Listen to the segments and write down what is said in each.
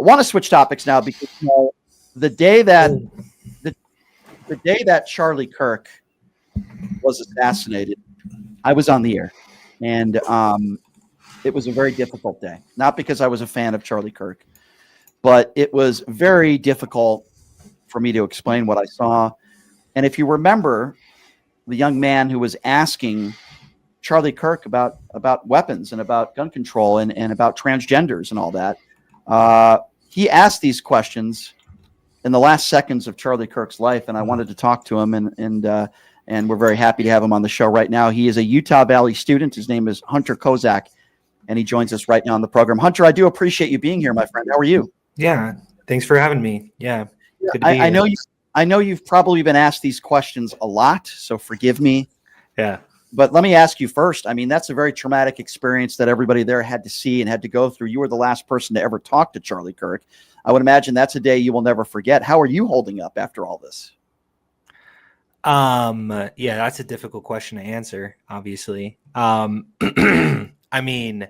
want to switch topics now because the day that the day that Charlie Kirk was assassinated, I was on the air, and it was a very difficult day. Not because I was a fan of Charlie Kirk, but it was very difficult for me to explain what I saw. And if you remember, the young man who was asking Charlie Kirk about weapons and about gun control and about transgenders and all that, he asked these questions in the last seconds of Charlie Kirk's life, and I wanted to talk to him, and we're very happy to have him on the show right now. He is a Utah Valley student. His name is Hunter Kozak, and he joins us right now on the program. Hunter, I do appreciate you being here, my friend. How are you? Yeah, thanks for having me. Yeah, good to be here. I know you've probably been asked these questions a lot, so forgive me. Yeah. But let me ask you first. I mean, that's a very traumatic experience that everybody there had to see and had to go through. You were the last person to ever talk to Charlie Kirk. I would imagine that's a day you will never forget. How are you holding up after all this? Yeah, that's a difficult question to answer, obviously. I mean,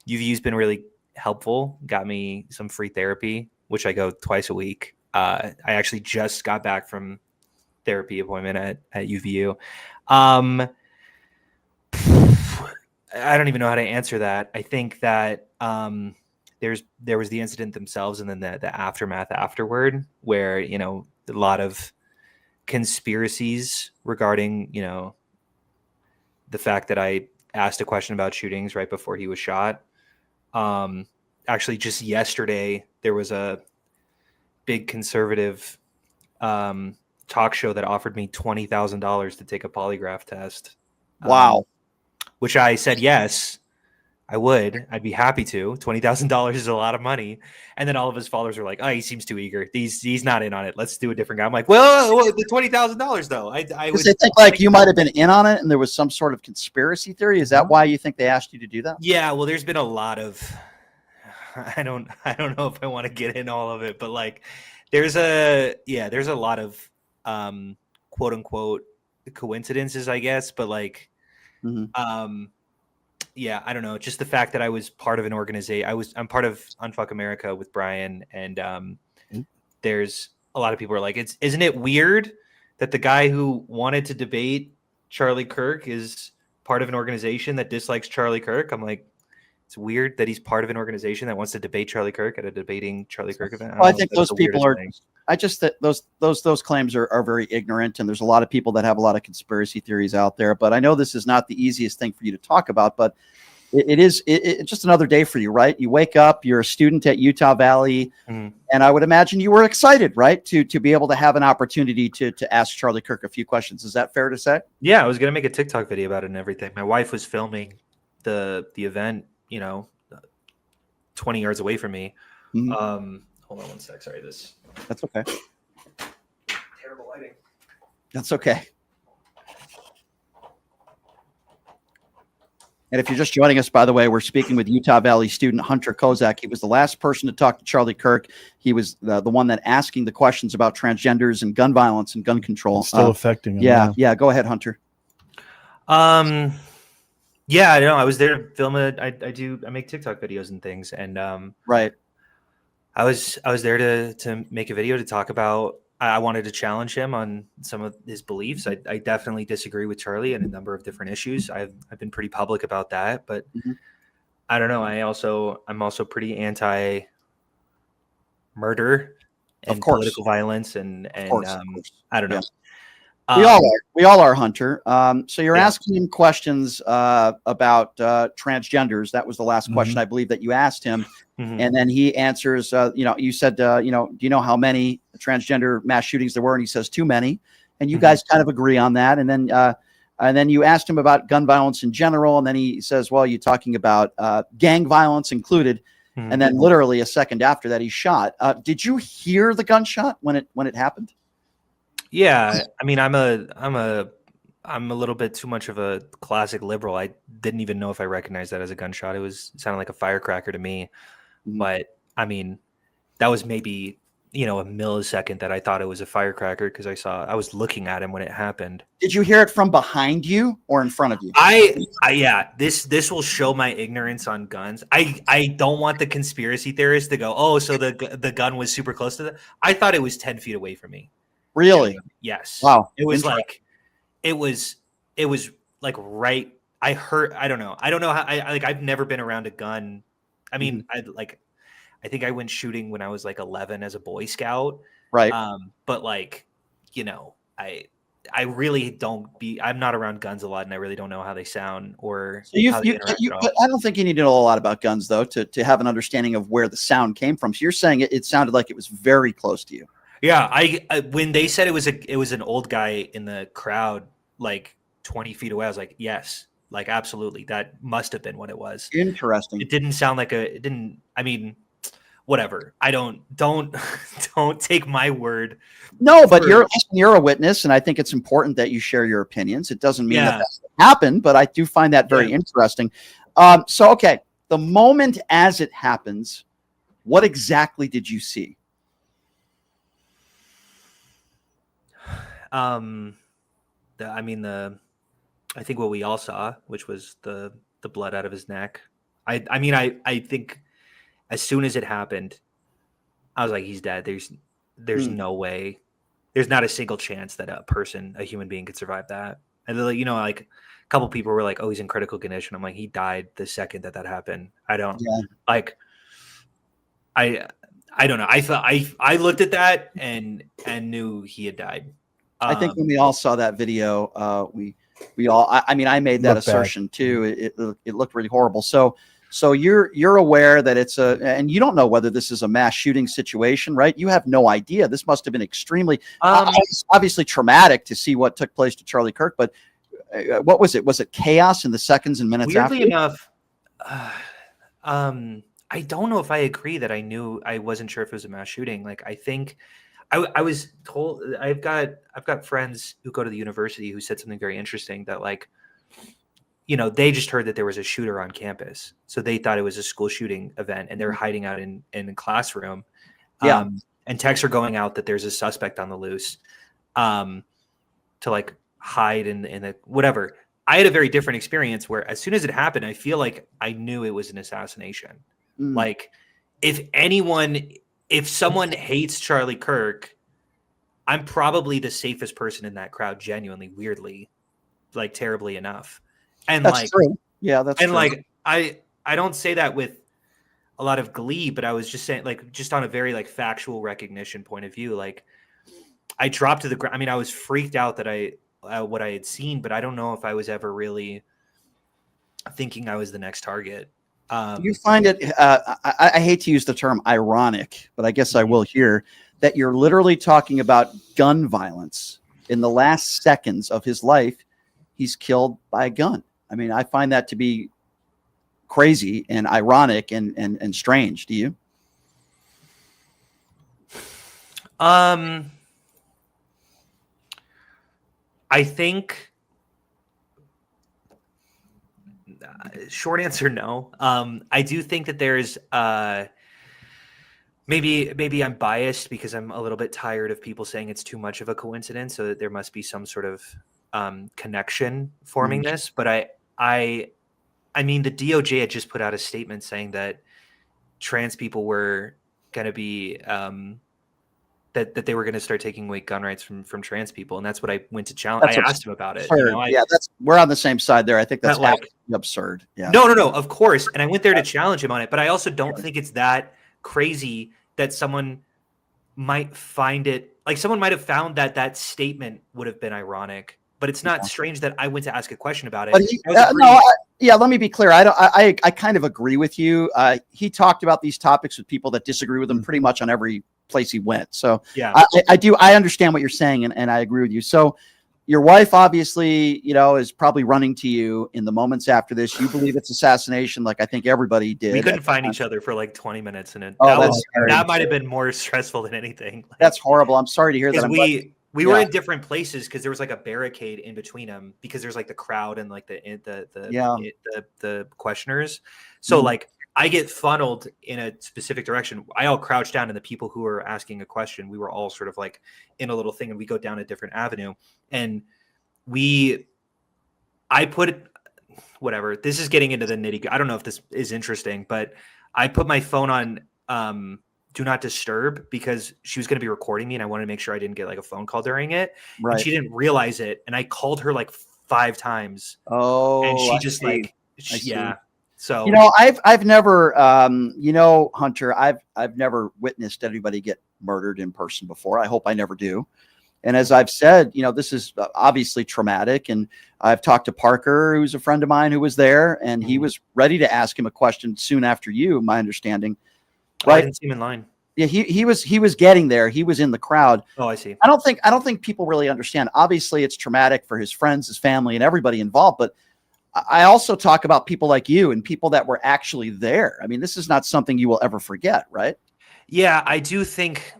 UVU's been really helpful, got me some free therapy, which I go twice a week. I actually just got back from therapy appointment at UVU. I don't even know how to answer that. I think that there was the incident themselves and then the aftermath afterward, where, you know, a lot of conspiracies regarding, you know, the fact that I asked a question about shootings right before he was shot. Actually, just yesterday, there was a big conservative talk show that offered me $20,000 to take a polygraph test. Wow. Which I said, yes, I would. I'd be happy to. $20,000 is a lot of money. And then all of his followers were like, oh, he seems too eager. He's not in on it. Let's do a different guy. I'm like, well, the $20,000 though. I would think like you might have been in on it and there was some sort of conspiracy theory. Is that why you think they asked you to do that? Yeah, well, there's been a lot of, I don't know if I want to get in all of it, but like there's a lot of quote unquote coincidences, I guess, but like yeah, I don't know. Just the fact that I was part of an organization. I'm part of Unfuck America with Brian, and there's a lot of people are like, isn't it weird that the guy who wanted to debate Charlie Kirk is part of an organization that dislikes Charlie Kirk? I'm like, it's weird that he's part of an organization that wants to debate Charlie Kirk at a debating Charlie Kirk event. I think those people are. I just that those claims are very ignorant, and there's a lot of people that have a lot of conspiracy theories out there. But I know this is not the easiest thing for you to talk about, but it's just another day for you, right? You wake up, you're a student at Utah Valley, and I would imagine you were excited, right, to be able to have an opportunity to ask Charlie Kirk a few questions. Is that fair to say? Yeah, I was gonna make a TikTok video about it and everything. My wife was filming the event, you know, 20 yards away from me. Hold on one sec. Sorry, That's okay. Terrible lighting. That's okay. And if you're just joining us, by the way, we're speaking with Utah Valley student Hunter Kozak. He was the last person to talk to Charlie Kirk. He was the one that asking the questions about transgenders and gun violence and gun control. It's still affecting him. Yeah. Go ahead, Hunter. Yeah, I know. I was there to film it. I make TikTok videos and things, and right. I was there to make a video to talk about. I wanted to challenge him on some of his beliefs. I definitely disagree with Charlie on a number of different issues. I've been pretty public about that, but I don't know. I'm also pretty anti murder and political violence and I don't know. Yeah. We all are, Hunter. So you're asking him questions about transgenders. That was the last question I believe that you asked him. And then he answers, you said, do you know how many transgender mass shootings there were? And he says too many. And you guys kind of agree on that. And then you asked him about gun violence in general. And then he says, well, you're talking about gang violence included. And then literally a second after that, he's shot. Did you hear the gunshot when it happened? Yeah, I mean, I'm a little bit too much of a classic liberal. I didn't even know if I recognized that as a gunshot. It sounded like a firecracker to me. But I mean, that was maybe, a millisecond that I thought it was a firecracker because I was looking at him when it happened. Did you hear it from behind you or in front of you? Yeah, this will show my ignorance on guns. I don't want the conspiracy theorists to go, oh, so the gun was super close to the. I thought it was 10 feet away from me. Really? Yes. Wow. It was like, it was like right. I don't know how I've never been around a gun. I mean, I think I went shooting when I was like 11 as a Boy Scout. Right. But like, I really I'm not around guns a lot, and I really don't know how they sound or how they interact at all. I don't think you need to know a lot about guns though to have an understanding of where the sound came from. So you're saying it sounded like it was very close to you. Yeah, I when they said it was an old guy in the crowd, like 20 feet away, I was like, yes, like absolutely, that must have been what it was. Interesting. It didn't sound like I mean, whatever. I don't take my word. No, but you're a witness, and I think it's important that you share your opinions. It doesn't mean that that's what happened, but I do find that very interesting. So, okay, the moment as it happens, what exactly did you see? I think what we all saw, which was the blood out of his neck. I think as soon as it happened, I was like, he's dead. There's no way. There's not a single chance that a human being could survive that. And like a couple people were like, oh, he's in critical condition. I'm like, he died the second that happened. I don't like, I don't know. I thought I looked at that and knew he had died. I think when we all saw that video, we all, I mean, I made that assertion too. It looked really horrible. So you're aware that it's and you don't know whether this is a mass shooting situation, right? You have no idea. This must have been extremely, obviously traumatic to see what took place to Charlie Kirk. But what was it? Was it chaos in the seconds and minutes after? Weirdly enough, I don't know if I agree that I wasn't sure if it was a mass shooting. Like, I think I was told, I've got friends who go to the university who said something very interesting, that like, they just heard that there was a shooter on campus. So they thought it was a school shooting event, and they're hiding out in the classroom. And texts are going out that there's a suspect on the loose, to like hide in the whatever. I had a very different experience where as soon as it happened, I feel like I knew it was an assassination. Like, if someone hates Charlie Kirk, I'm probably the safest person in that crowd, genuinely, weirdly, like terribly enough. And that's true. Yeah, that's true. Like, I don't say that with a lot of glee, but I was just saying, like, just on a very like factual recognition point of view, like, I dropped to the ground. I mean, I was freaked out that what I had seen, but I don't know if I was ever really thinking I was the next target. You find it, I hate to use the term ironic, but I guess I will here, that you're literally talking about gun violence. In the last seconds of his life, he's killed by a gun. I mean, I find that to be crazy and ironic and strange. Do you? I think short answer, no. I do think that there's maybe I'm biased because I'm a little bit tired of people saying it's too much of a coincidence, so that there must be some sort of connection forming this. But I mean, the DOJ had just put out a statement saying that trans people were going to be that they were going to start taking away gun rights from trans people, and that's what I went to challenge. I asked him about it. We're on the same side there. I think that's like absurd. Yeah. No, of course. And I went there to challenge him on it, but I also don't think it's that crazy that someone might find it, like, someone might have found that statement would have been ironic, but it's not strange that I went to ask a question about it. But let me be clear. I kind of agree with you. He talked about these topics with people that disagree with him pretty much on every place he went. So yeah, I understand what you're saying, and I agree with you. So your wife obviously, is probably running to you in the moments after this. You believe it's assassination, like I think everybody did. We couldn't find each other for like 20 minutes, and that might have been more stressful than anything. Like, that's horrible. I'm sorry to hear that. We were in different places because there was like a barricade in between them, because there's like the crowd and like the questioners. So like I get funneled in a specific direction. I all crouch down, and the people who are asking a question, we were all sort of like in a little thing, and we go down a different avenue. And I put it, whatever. This is getting into the nitty. I don't know if this is interesting, but I put my phone on do not disturb because she was going to be recording me, and I wanted to make sure I didn't get like a phone call during it. Right. And she didn't realize it, and I called her like 5 times. Oh, and she I just see. like, I yeah. see. So, You know, I've never, you know, Hunter, I've never witnessed anybody get murdered in person before. I hope I never do. And as I've said, you know, this is obviously traumatic. And I've talked to Parker, who's a friend of mine who was there, and he was ready to ask him a question soon after you, my understanding. I Right? didn't see him in line. Yeah, he was getting there. He was in the crowd. Oh, I see. I don't think people really understand. Obviously, it's traumatic for his friends, his family, and everybody involved. But I also talk about people like you and people that were actually there. I mean, this is not something you will ever forget, right? Yeah, I do think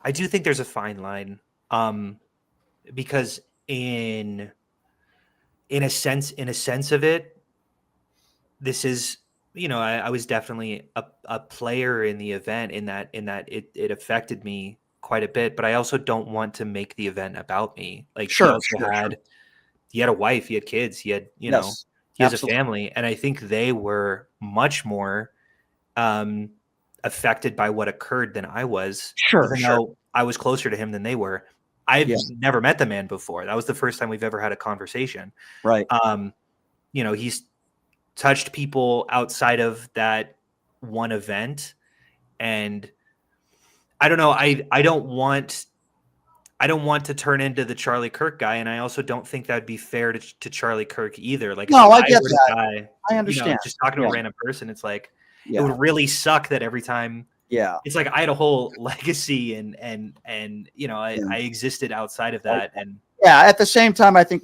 there's a fine line, because in a sense of it, this is, you know, I was definitely a player in the event in that it affected me quite a bit, but I also don't want to make the event about me. Like he had a wife, he had kids, he had, you know, he has absolutely. a family, and I think they were much more affected by what occurred than I was. Even though I was closer to him than they were. I've never met the man before. That was the first time we've ever had a conversation. Right. You know, he's touched people outside of that one event, and I don't know. I don't want to turn into the Charlie Kirk guy, and I also don't think that'd be fair to Charlie Kirk either. Like, no, I get were that. guy, I understand. You know, just talking to a random person, it's like Yeah. it would really suck that every time. Yeah. It's like I had a whole legacy and you know, I existed outside of that. And yeah, at the same time, I think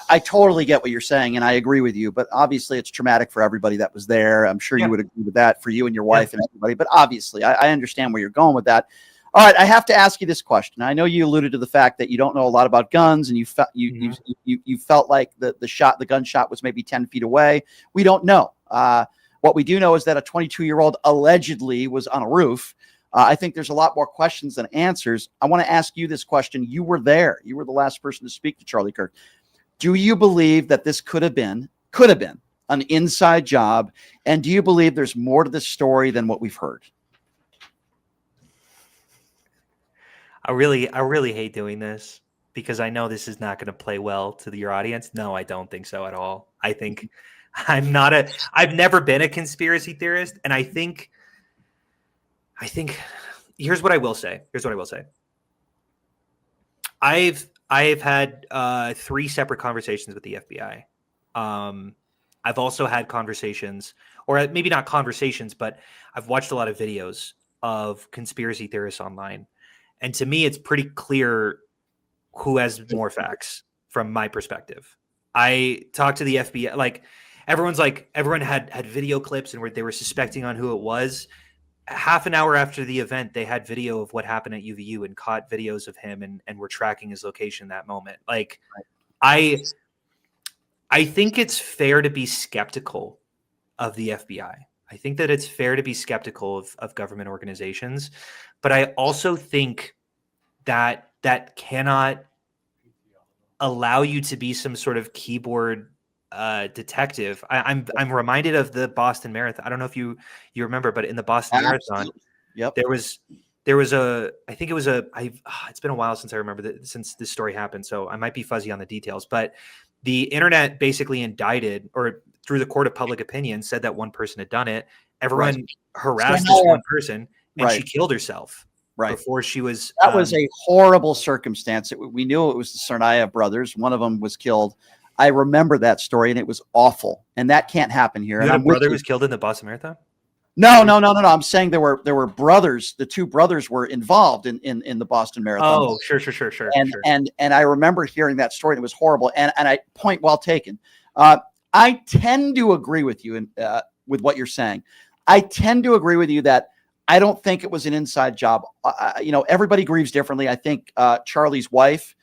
I totally get what you're saying, and I agree with you. But obviously, it's traumatic for everybody that was there. I'm sure you would agree with that for you and your wife and everybody. But obviously, I understand where you're going with that. All right, I have to ask you this question. I know you alluded to the fact that you don't know a lot about guns, and you felt like the gunshot was maybe 10 feet away. We don't know. What we do know is that a 22-year-old allegedly was on a roof. I think there's a lot more questions than answers. I want to ask you this question. You were there. You were the last person to speak to Charlie Kirk. Do you believe that this could have been an inside job? And do you believe there's more to this story than what we've heard? I really hate doing this because I know this is not going to play well to your audience. No, I don't think so at all. I think I've never been a conspiracy theorist. And I think here's what I will say. I've had 3 separate conversations with the FBI. I've also had conversations, or maybe not conversations, but I've watched a lot of videos of conspiracy theorists online. And to me, it's pretty clear who has more facts from my perspective. I talked to the FBI, everyone had video clips and where they were suspecting on who it was. Half an hour after the event, they had video of what happened at UVU and caught videos of him and were tracking his location that moment. Like, I think it's fair to be skeptical of the FBI. I think that it's fair to be skeptical of government organizations, but I also think that cannot allow you to be some sort of keyboard detective. I'm reminded of the Boston Marathon. I don't know if you remember, but in the Boston Marathon, there was I think it was it's been a while since I remember since this story happened, so I might be fuzzy on the details, but the internet basically indicted, or through the court of public opinion, said that one person had done it. Everyone harassed this one person, and she killed herself before she was. That was a horrible circumstance. We knew it was the Tsarnaev brothers. One of them was killed. I remember that story, and it was awful. And that can't happen here. You had a brother who was killed in the Boston Marathon? No. I'm saying there were brothers. The 2 brothers were involved in the Boston Marathon. Oh, sure. And I remember hearing that story, and it was horrible. And I point well taken. I tend to agree with you with what you're saying. I tend to agree with you that I don't think it was an inside job. You know, everybody grieves differently. I think Charlie's wife,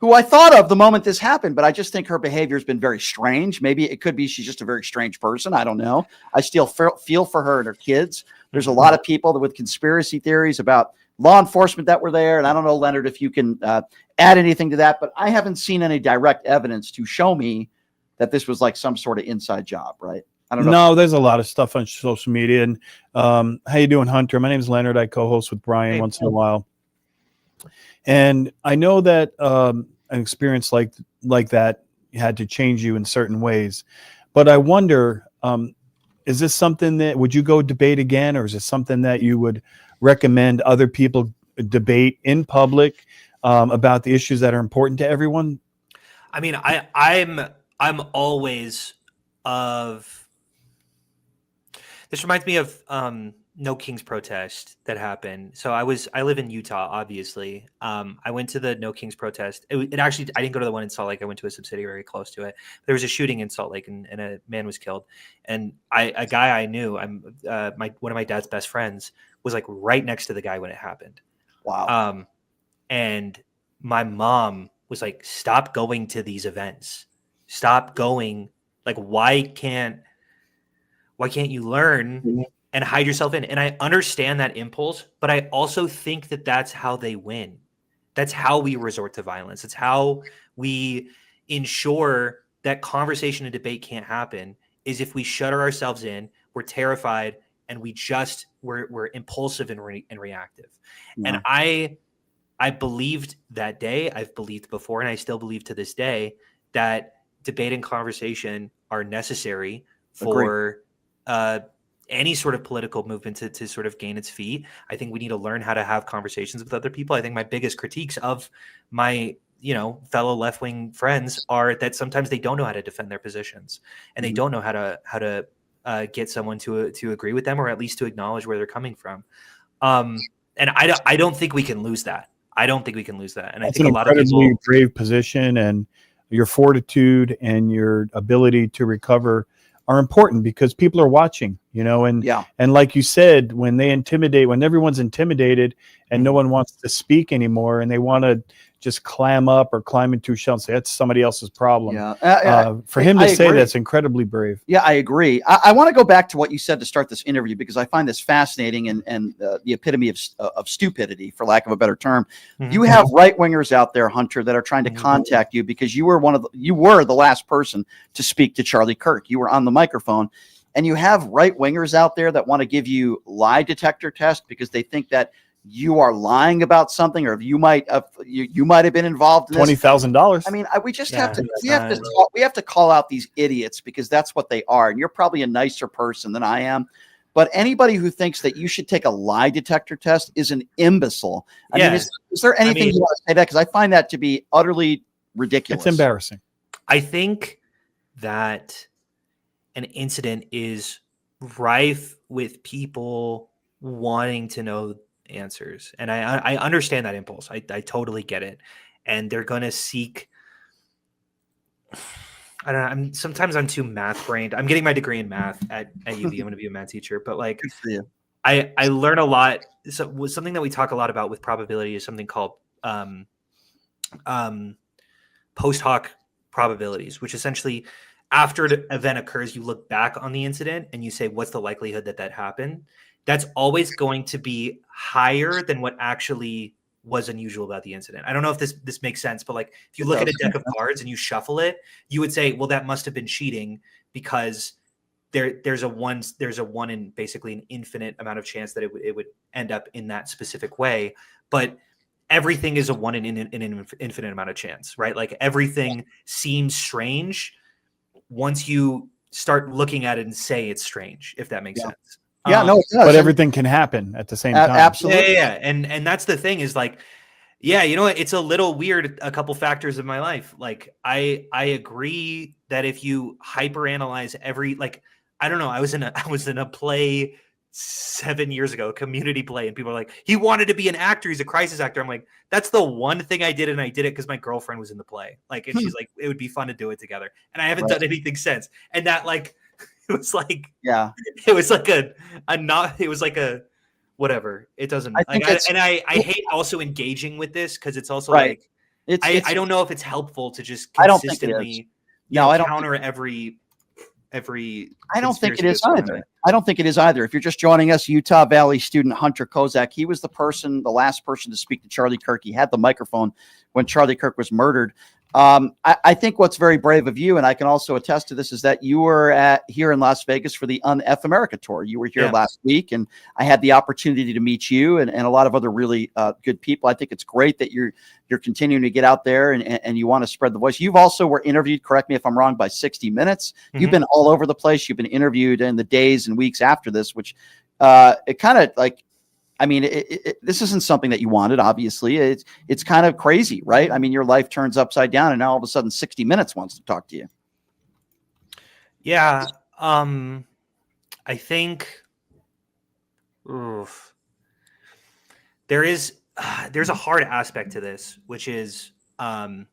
who I thought of the moment this happened, but I just think her behavior has been very strange. Maybe it could be she's just a very strange person. I don't know. I still feel for her and her kids. There's a lot of people with conspiracy theories about law enforcement that were there. And I don't know, Leonard, if you can add anything to that, but I haven't seen any direct evidence to show me that this was like some sort of inside job, right? I don't know. No, there's a lot of stuff on social media. And how you doing, Hunter? My name is Leonard. I co-host with Brian once in a while. And I know that an experience like that had to change you in certain ways. But I wonder, is this something that, would you go debate again? Or is this something that you would recommend other people debate in public about the issues that are important to everyone? I mean, I'm always of. This reminds me of No Kings protest that happened. So I live in Utah, obviously. I went to the No Kings protest. It actually, I didn't go to the one in Salt Lake. I went to a subsidiary close to it. There was a shooting in Salt Lake, and a man was killed. And a guy I knew, one of my dad's best friends, was like right next to the guy when it happened. Wow. And my mom was like, "Stop going to these events. Stop going. Like, why can't you learn and hide yourself in?" And I understand that impulse, but I also think that that's how they win. That's how we resort to violence. It's how we ensure that conversation and debate can't happen, is if we shut ourselves in, we're terrified, and we're impulsive and reactive. Yeah. And I believed that day, I've believed before, and I still believe to this day, that debate and conversation are necessary for any sort of political movement to sort of gain its feet. I think we need to learn how to have conversations with other people. I think my biggest critiques of my fellow left-wing friends are that sometimes they don't know how to defend their positions, and they don't know how to get someone to agree with them, or at least to acknowledge where they're coming from. And I don't think we can lose that. I don't think we can lose that. And that's I think a lot of people, incredibly brave position, and your fortitude and your ability to recover are important because people are watching, and like you said, when everyone's intimidated and no one wants to speak anymore, and they want to just clam up or climb into a shell and say that's somebody else's problem. For him to say that's incredibly brave. Yeah, I agree. I want to go back to what you said to start this interview, because I find this fascinating and the epitome of stupidity, for lack of a better term. Mm-hmm. You have right-wingers out there, Hunter, that are trying to contact you because you were the last person to speak to Charlie Kirk. You were on the microphone, and you have right-wingers out there that want to give you lie detector tests because they think that you are lying about something, or you might have been involved in this. $20,000. I mean, we just have to call out these idiots, because that's what they are. And you're probably a nicer person than I am, but anybody who thinks that you should take a lie detector test is an imbecile. I mean, is there anything you want to say that? Because I find that to be utterly ridiculous. It's embarrassing. I think that an incident is rife with people wanting to know answers, and I understand that impulse. I totally get it, and they're going to seek. I don't know. Sometimes I'm too math brained. I'm getting my degree in math at UV. I'm going to be a math teacher, but like, I learn a lot. So something that we talk a lot about with probability is something called post hoc probabilities, which essentially, after an event occurs, you look back on the incident and you say, what's the likelihood that happened? That's always going to be higher than what actually was unusual about the incident. I don't know if this makes sense, but like, if you look at a deck of cards and you shuffle it, you would say, well, that must have been cheating because there's a one in basically an infinite amount of chance that it would end up in that specific way. But everything is a one in an infinite amount of chance, right? Like, everything seems strange once you start looking at it and say it's strange, if that makes sense. Yeah, no, it does. But everything can happen at the same time. Absolutely. Yeah. And that's the thing is like, it's a little weird, a couple factors of my life. Like, I agree that if you hyperanalyze every, like, I don't know, I was in a play 7 years ago, a community play, and people are like, he wanted to be an actor, he's a crisis actor. I'm like, that's the one thing I did, and I did it because my girlfriend was in the play. Like, and she's like, it would be fun to do it together. And I haven't done anything since. And that, like, it was like, it was like a whatever. It doesn't. I hate also engaging with this because it's also like, I don't know if it's helpful to just I don't think it is. consistently No, I don't counter every I don't think it conspiracy is that's around either. it. I don't think it is either. If you're just joining us, Utah Valley student Hunter Kozak, he was the last person to speak to Charlie Kirk. He had the microphone when Charlie Kirk was murdered. I think what's very brave of you, and I can also attest to this, is that you were here in Las Vegas for the Un-F America tour. You were here last week, and I had the opportunity to meet you and a lot of other really good people. I think it's great that you're continuing to get out there and you want to spread the voice. You've also were interviewed, correct me if I'm wrong, by 60 Minutes. Mm-hmm. You've been all over the place. You've been interviewed in the days and weeks after this, which it kind of like, I mean, this isn't something that you wanted, obviously. It's kind of crazy, right? I mean, your life turns upside down and now all of a sudden 60 Minutes wants to talk to you. Yeah. I think there's a hard aspect to this, which is I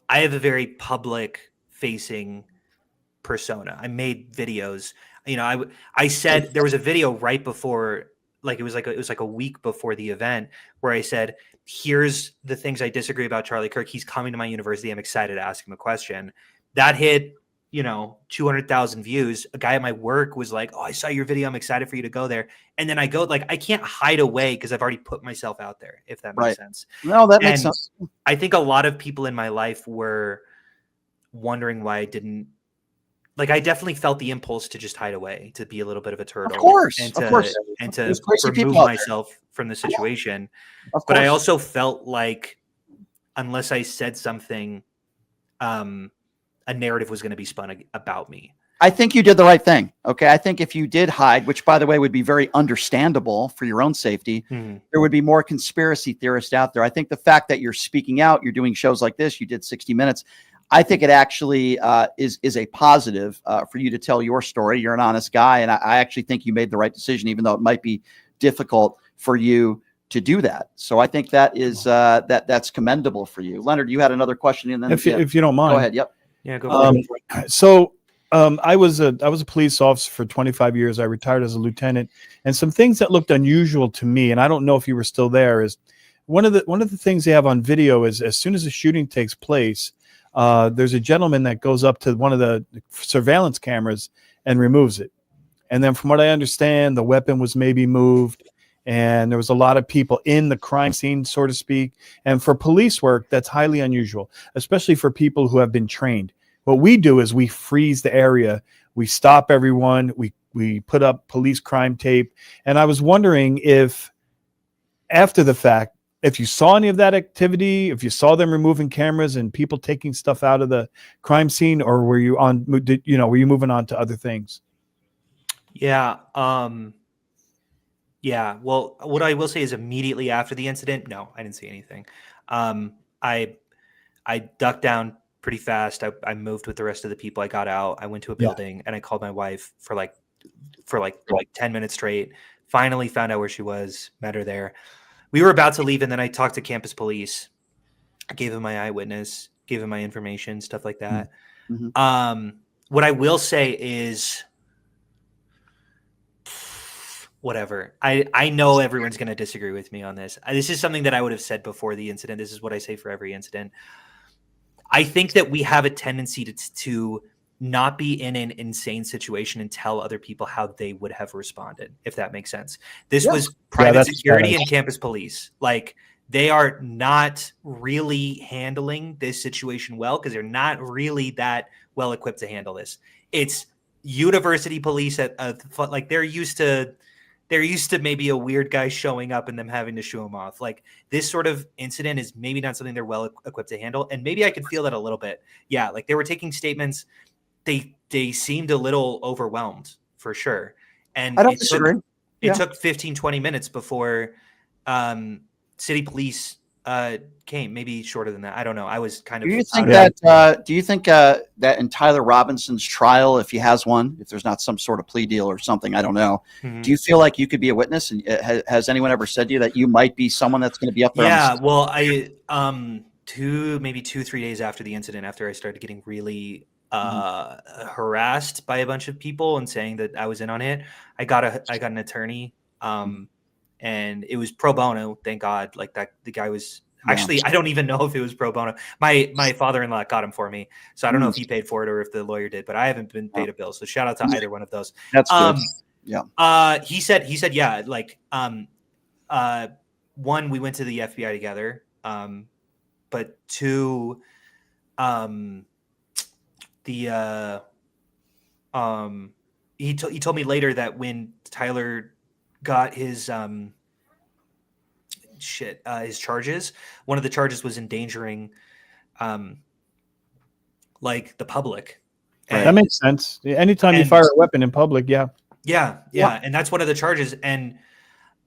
have a very public facing persona. I made videos. You know, I said there was a video right before, like it was like a week before the event, where I said, here's the things I disagree about Charlie Kirk. He's coming to my university. I'm excited to ask him a question. That hit, 200,000 views. A guy at my work was like, oh, I saw your video. I'm excited for you to go there. And then I go, like, I can't hide away because I've already put myself out there, if that makes sense. No, that makes sense. I think a lot of people in my life were wondering why I didn't. Like, I definitely felt the impulse to just hide away, to be a little bit of a turtle, of course, and to remove myself from the situation. But I also felt like unless I said something, a narrative was going to be spun about me. I think you did the right thing. Okay. I think if you did hide, which by the way would be very understandable for your own safety, there would be more conspiracy theorists out there. I think the fact that you're speaking out, you're doing shows like this, you did 60 Minutes. I think it actually is a positive for you to tell your story. You're an honest guy. And I actually think you made the right decision, even though it might be difficult for you to do that. So I think that is that's commendable for you. Leonard, you had another question. And then if you don't mind. Go ahead. Yep. Yeah, go for it. So I was a police officer for 25 years. I retired as a lieutenant, and some things that looked unusual to me, and I don't know if you were still there, is one of the things they have on video is as soon as the shooting takes place, there's a gentleman that goes up to one of the surveillance cameras and removes it. And then from what I understand, the weapon was maybe moved, and there was a lot of people in the crime scene, so to speak. And for police work, that's highly unusual, especially for people who have been trained. What we do is we freeze the area. We stop everyone. We put up police crime tape. And I was wondering if after the fact, if you saw any of that activity, if you saw them removing cameras and people taking stuff out of the crime scene, or were you moving on to other things? Yeah. Yeah. Well, what I will say is immediately after the incident, no, I didn't see anything. I ducked down pretty fast. I moved with the rest of the people. I got out. I went to a building and I called my wife for like 10 minutes straight. Finally found out where she was, met her there. We were about to leave, and then I talked to campus police. I gave him my eyewitness, gave him my information, stuff like that. Mm-hmm. What I will say is, whatever. I know everyone's going to disagree with me on this. This is something that I would have said before the incident. This is what I say for every incident. I think that we have a tendency to not be in an insane situation and tell other people how they would have responded, if that makes sense. This was private security and campus police. Like, they are not really handling this situation well because they're not really that well equipped to handle this. It's university police like they're used to maybe a weird guy showing up and them having to shoo him off. Like, this sort of incident is maybe not something they're well equipped to handle. And maybe I could feel that a little bit. Yeah. Like, they were taking statements. They seemed a little overwhelmed, for sure. And I don't disagree. It took 15, 20 minutes before city police came, maybe shorter than that. I don't know. I was kind of. Do you think that in Tyler Robinson's trial, if he has one, if there's not some sort of plea deal or something, I don't know. Mm-hmm. Do you feel like you could be a witness? And has anyone ever said to you that you might be someone that's going to be up there? Yeah. Well, I 2-3 days after the incident, after I started getting really harassed by a bunch of people and saying that I was in on it, I got an attorney, and it was pro bono, thank God. Like, that the guy was Actually, I don't even know if it was pro bono. My father-in-law got him for me, so I don't know if he paid for it or if the lawyer did. But I haven't been paid a bill, so shout out to either one of those. That's good. Yeah. He said, yeah, like, one, we went to the FBI together. But two, he told me later that when Tyler got his his charges, one of the charges was endangering like the public. That makes sense. Anytime you fire a weapon in public, yeah, and that's one of the charges. And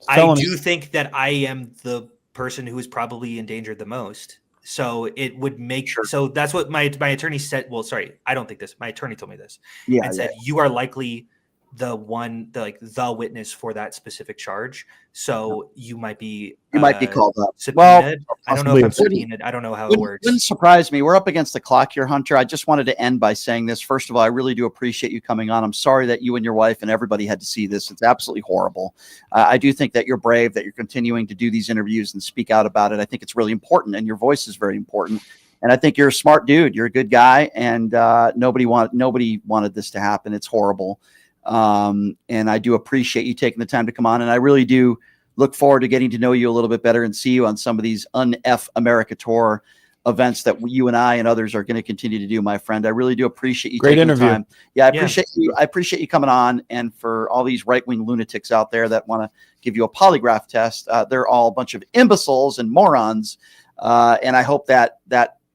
I do think that I am the person who is probably endangered the most. So it would make sure. So that's what my attorney said. Well, sorry, I don't think this. My attorney told me this. And said you are likely the witness for that specific charge. So you might be called up. Subpoenaed. Well, I don't know if I'm subpoenaed. I don't know how it works. Wouldn't surprise me. We're up against the clock here, Hunter. I just wanted to end by saying this. First of all, I really do appreciate you coming on. I'm sorry that you and your wife and everybody had to see this. It's absolutely horrible. I do think that you're brave, that you're continuing to do these interviews and speak out about it. I think it's really important, and your voice is very important. And I think you're a smart dude. You're a good guy, and nobody wanted this to happen. It's horrible. And I do appreciate you taking the time to come on. And I really do look forward to getting to know you a little bit better and see you on some of these Un-F America Tour events that you and I and others are going to continue to do, my friend. I really do appreciate you taking the time. Yeah, I appreciate you. I appreciate you coming on. And for all these right-wing lunatics out there that want to give you a polygraph test, they're all a bunch of imbeciles and morons. And I hope that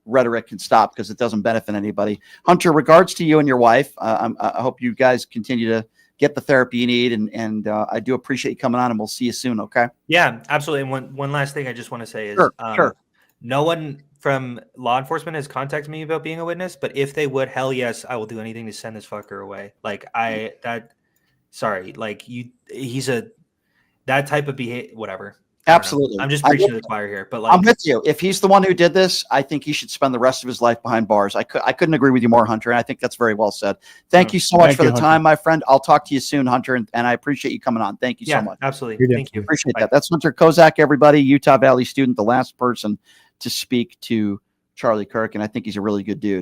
rhetoric can stop, because it doesn't benefit anybody. Hunter, regards to you and your wife. I hope you guys continue to get the therapy you need, and I do appreciate you coming on, and we'll see you soon. Okay. Yeah, absolutely. And one last thing I just want to say is, sure. No one from law enforcement has contacted me about being a witness, but if they would, hell yes, I will do anything to send this fucker away. Like he's that type of behavior, whatever. Absolutely. I'm just preaching to the choir here, but I'm with you. If he's the one who did this, I think he should spend the rest of his life behind bars. I couldn't agree with you more, Hunter. And I think that's very well said. Thank you so much for the time, my friend. I'll talk to you soon, Hunter. And I appreciate you coming on. Thank you so much. Absolutely. Thank you. Appreciate that. That's Hunter Kozak, everybody, Utah Valley student, the last person to speak to Charlie Kirk. And I think he's a really good dude.